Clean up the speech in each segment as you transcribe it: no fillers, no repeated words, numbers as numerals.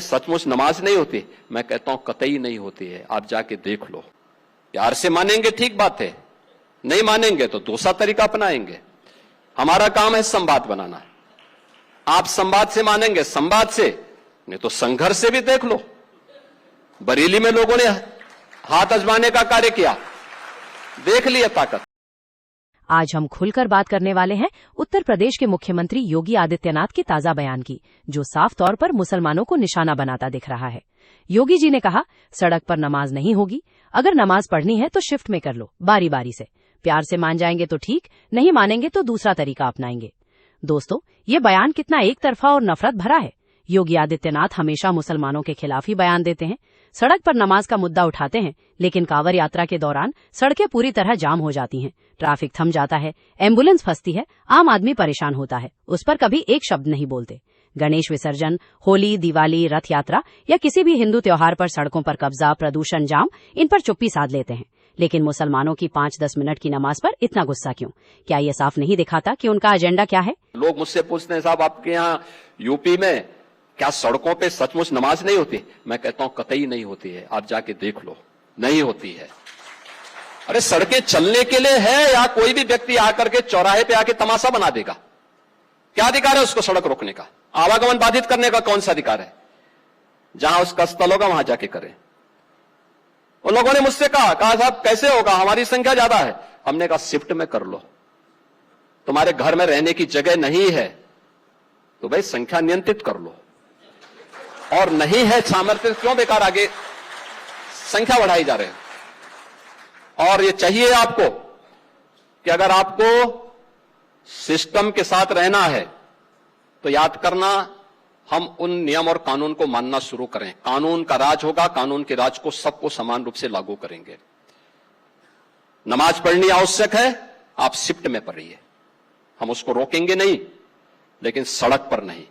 सचमुच नमाज नहीं होती? मैं कहता हूं कतई नहीं होती है, आप जाके देख लो। प्यार से मानेंगे ठीक बात है, नहीं मानेंगे तो दूसरा तरीका अपनाएंगे। हमारा काम है संवाद बनाना। आप संवाद से मानेंगे, संवाद से, नहीं तो संघर्ष से भी देख लो। बरेली में लोगों ने हाथ आजमाने का कार्य किया, देख लिया ताकत। आज हम खुलकर बात करने वाले हैं उत्तर प्रदेश के मुख्यमंत्री योगी आदित्यनाथ के ताजा बयान की, जो साफ तौर पर मुसलमानों को निशाना बनाता दिख रहा है। योगी जी ने कहा, सड़क पर नमाज नहीं होगी, अगर नमाज पढ़नी है तो शिफ्ट में कर लो, बारी बारी से। प्यार से मान जाएंगे तो ठीक, नहीं मानेंगे तो दूसरा तरीका अपनाएंगे। दोस्तों, ये बयान कितना एक तरफा और नफरत भरा है। योगी आदित्यनाथ हमेशा मुसलमानों के खिलाफ ही बयान देते हैं, सड़क पर नमाज का मुद्दा उठाते हैं, लेकिन कांवड़ यात्रा के दौरान सड़कें पूरी तरह जाम हो जाती हैं, ट्रैफिक थम जाता है, एम्बुलेंस फंसती है, आम आदमी परेशान होता है, उस पर कभी एक शब्द नहीं बोलते। गणेश विसर्जन, होली, दिवाली, रथ यात्रा या किसी भी हिंदू त्योहार पर सड़कों पर कब्जा, प्रदूषण, जाम, इन पर चुप्पी साध लेते हैं। लेकिन मुसलमानों की 5-10 मिनट की नमाज पर इतना गुस्सा क्यों? क्या ये साफ नहीं दिखाता कि उनका एजेंडा क्या है? लोग मुझसे पूछते हैं, साहब आपके यहाँ यूपी में क्या सड़कों पे सचमुच नमाज नहीं होती? मैं कहता हूं कतई नहीं होती है, आप जाके देख लो, नहीं होती है। अरे सड़कें चलने के लिए है, या कोई भी व्यक्ति आकर के चौराहे पे आके तमाशा बना देगा? क्या अधिकार है उसको सड़क रोकने का? आवागमन बाधित करने का कौन सा अधिकार है? जहां उसका स्थल होगा वहां जाके करें। उन लोगों ने मुझसे कहा साहब कैसे होगा, हमारी संख्या ज्यादा है। हमने कहा शिफ्ट में कर लो, तुम्हारे घर में रहने की जगह नहीं है तो भाई संख्या नियंत्रित कर लो, और नहीं है सामर्थ्य क्यों बेकार आगे संख्या बढ़ाई जा रहे हैं। और ये चाहिए आपको कि अगर आपको सिस्टम के साथ रहना है तो याद करना, हम उन नियम और कानून को मानना शुरू करें। कानून का राज होगा, कानून के राज को सबको समान रूप से लागू करेंगे। नमाज पढ़नी आवश्यक है, आप शिफ्ट में पढ़िए, हम उसको रोकेंगे नहीं, लेकिन सड़क पर नहीं।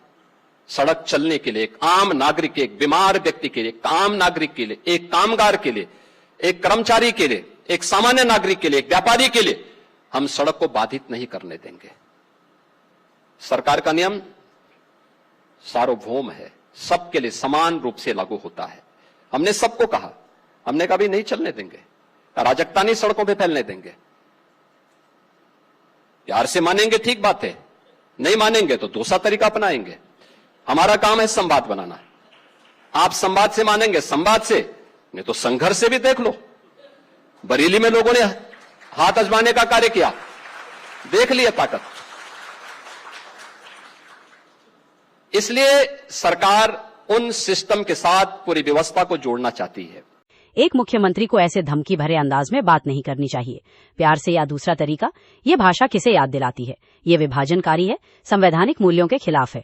सड़क चलने के लिए एक आम नागरिक के, एक बीमार व्यक्ति के लिए, एक आम नागरिक के लिए, एक कामगार के लिए, एक कर्मचारी के लिए, एक सामान्य नागरिक के लिए, एक व्यापारी के लिए हम सड़क को बाधित नहीं करने देंगे। सरकार का नियम सार्वभौम है, सबके लिए समान रूप से लागू होता है। हमने सबको कहा, हमने कभी नहीं चलने देंगे, अराजकता नहीं सड़कों पे फैलने देंगे। प्यार से मानेंगे ठीक बात है, नहीं मानेंगे तो दूसरा तरीका अपनाएंगे। हमारा काम है संवाद बनाना। आप संवाद से मानेंगे, संवाद से, नहीं तो संघर्ष से भी देख लो। बरेली में लोगों ने हाथ आजमाने का कार्य किया, देख लिया ताकत। इसलिए सरकार उन सिस्टम के साथ पूरी व्यवस्था को जोड़ना चाहती है। एक मुख्यमंत्री को ऐसे धमकी भरे अंदाज में बात नहीं करनी चाहिए। प्यार से या दूसरा तरीका, ये भाषा किसे याद दिलाती है? ये विभाजनकारी है, संवैधानिक मूल्यों के खिलाफ है।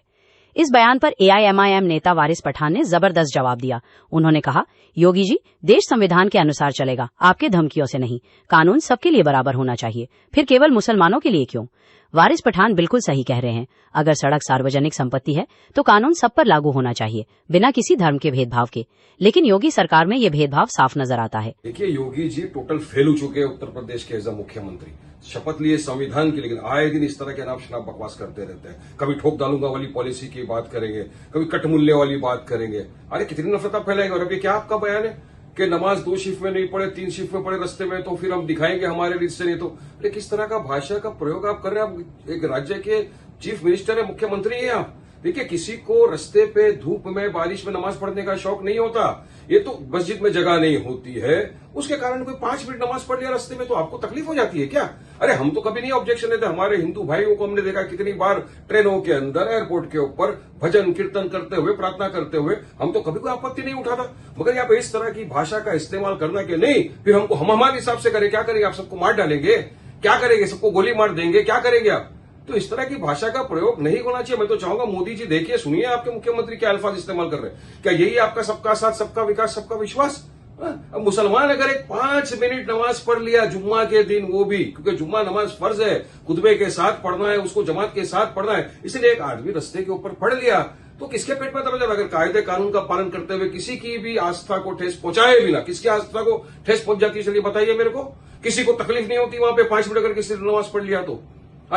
इस बयान पर AIMIM नेता वारिस पठान ने जबरदस्त जवाब दिया। उन्होंने कहा, योगी जी, देश संविधान के अनुसार चलेगा, आपके धमकियों से नहीं। कानून सबके लिए बराबर होना चाहिए, फिर केवल मुसलमानों के लिए क्यों? वारिस पठान बिल्कुल सही कह रहे हैं। अगर सड़क सार्वजनिक संपत्ति है तो कानून सब पर लागू होना चाहिए, बिना किसी धर्म के भेदभाव के। लेकिन योगी सरकार में ये भेदभाव साफ नजर आता है। देखिए, योगी जी टोटल फेल हो चुके हैं उत्तर प्रदेश के एज अ मुख्यमंत्री। शपथ लिए संविधान की, लेकिन आए दिन इस तरह के अनाप शनाप बकवास करते रहते हैं। कभी ठोक डालूंगा वाली पॉलिसी की बात करेंगे, कभी कट मूल्य वाली बात करेंगे। अरे कितनी नफरत आप फैलाएंगे। और अभी क्या आपका बयान है कि नमाज 2 शिफ्ट में नहीं पढ़े, 3 शिफ्ट में पढ़े रस्ते में, तो फिर हम दिखाएंगे हमारे रीत से नहीं तो। अरे किस तरह का भाषा का प्रयोग आप कर रहे हैं? आप एक राज्य के चीफ मिनिस्टर है, मुख्यमंत्री हैं आप। देखिए, किसी को रस्ते पे धूप में बारिश में नमाज पढ़ने का शौक नहीं होता। ये तो मस्जिद में जगह नहीं होती है, उसके कारण कोई 5 मिनट नमाज पढ़ लिया रस्ते में तो आपको तकलीफ हो जाती है क्या? अरे हम तो कभी नहीं ऑब्जेक्शन देते। हमारे हिंदू भाइयों को हमने देखा कितनी बार ट्रेनों के अंदर, एयरपोर्ट के ऊपर भजन कीर्तन करते हुए, प्रार्थना करते हुए, हम तो कभी कोई आपत्ति नहीं उठाता। मगर यहाँ पे इस तरह की भाषा का इस्तेमाल करना कि नहीं, फिर हमको हम हमारे हिसाब से करें। क्या करेंगे आप? सबको मार डालेंगे? क्या करेंगे? सबको गोली मार देंगे? क्या करेंगे आप? तो इस तरह की भाषा का प्रयोग नहीं होना चाहिए। मैं तो चाहूंगा मोदी जी देखिए, सुनिए आपके मुख्यमंत्री क्या अल्फाज इस्तेमाल कर रहे हैं। क्या यही आपका सबका साथ, सबका विकास, सबका विश्वास? अब मुसलमान अगर एक 5 मिनट नमाज पढ़ लिया जुम्मा के दिन, वो भी क्योंकि जुम्मा नमाज फर्ज है, खुतबे के साथ पढ़ना है, उसको जमात के साथ पढ़ना है, इसलिए एक आदमी रस्ते के ऊपर पढ़ लिया तो किसके पेट में दर्द है? अगर कायदे कानून का पालन करते हुए किसी की भी आस्था को ठेस पहुंचाए बिना, किसकी आस्था को ठेस पहुंच जाती है चलिए बताइए मेरे को। किसी को तकलीफ नहीं होती वहां पे 5 मिनट अगर किसी ने नमाज पढ़ लिया तो?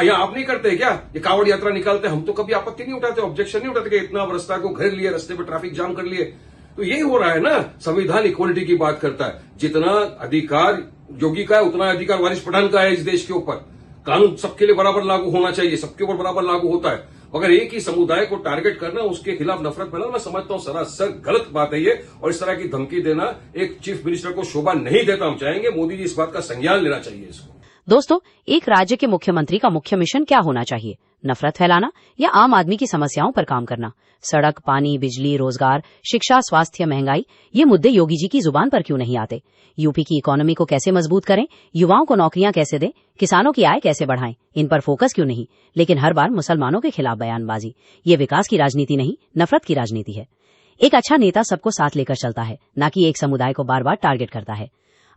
यहाँ आप नहीं करते क्या? ये कावड़ यात्रा निकालते, हम तो कभी आपत्ति नहीं उठाते, ऑब्जेक्शन नहीं उठाते कि इतना रास्ता को घेर लिए, रास्ते पे ट्रैफिक जाम कर लिए। तो यही हो रहा है ना। संविधान इक्वलिटी की बात करता है, जितना अधिकार योगी का है उतना अधिकार वारिस पठान का है इस देश के ऊपर। कानून सबके लिए बराबर लागू होना चाहिए, सबके ऊपर बराबर लागू होता है। अगर एक ही समुदाय को टारगेट करना, उसके खिलाफ नफरत फैलाना, मैं समझता हूं सरासर गलत बात है ये। और इस तरह की धमकी देना एक चीफ मिनिस्टर को शोभा नहीं देता। हम चाहेंगे मोदी जी इस बात का संज्ञान लेना चाहिए इसको। दोस्तों, एक राज्य के मुख्यमंत्री का मुख्य मिशन क्या होना चाहिए? नफरत फैलाना या आम आदमी की समस्याओं पर काम करना? सड़क, पानी, बिजली, रोजगार, शिक्षा, स्वास्थ्य, महंगाई, ये मुद्दे योगी जी की जुबान पर क्यों नहीं आते? यूपी की इकोनॉमी को कैसे मजबूत करें, युवाओं को नौकरियां कैसे दें, किसानों की आय कैसे बढ़ाएं, इन पर फोकस क्यों नहीं? लेकिन हर बार मुसलमानों के खिलाफ बयानबाजी। ये विकास की राजनीति नहीं, नफरत की राजनीति है। एक अच्छा नेता सबको साथ लेकर चलता है, न कि एक समुदाय को बार बार टारगेट करता है।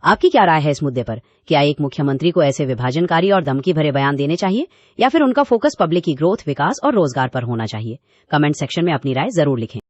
आपकी क्या राय है इस मुद्दे पर? क्या एक मुख्यमंत्री को ऐसे विभाजनकारी और धमकी भरे बयान देने चाहिए, या फिर उनका फोकस पब्लिक की ग्रोथ, विकास और रोजगार पर होना चाहिए? कमेंट सेक्शन में अपनी राय जरूर लिखें।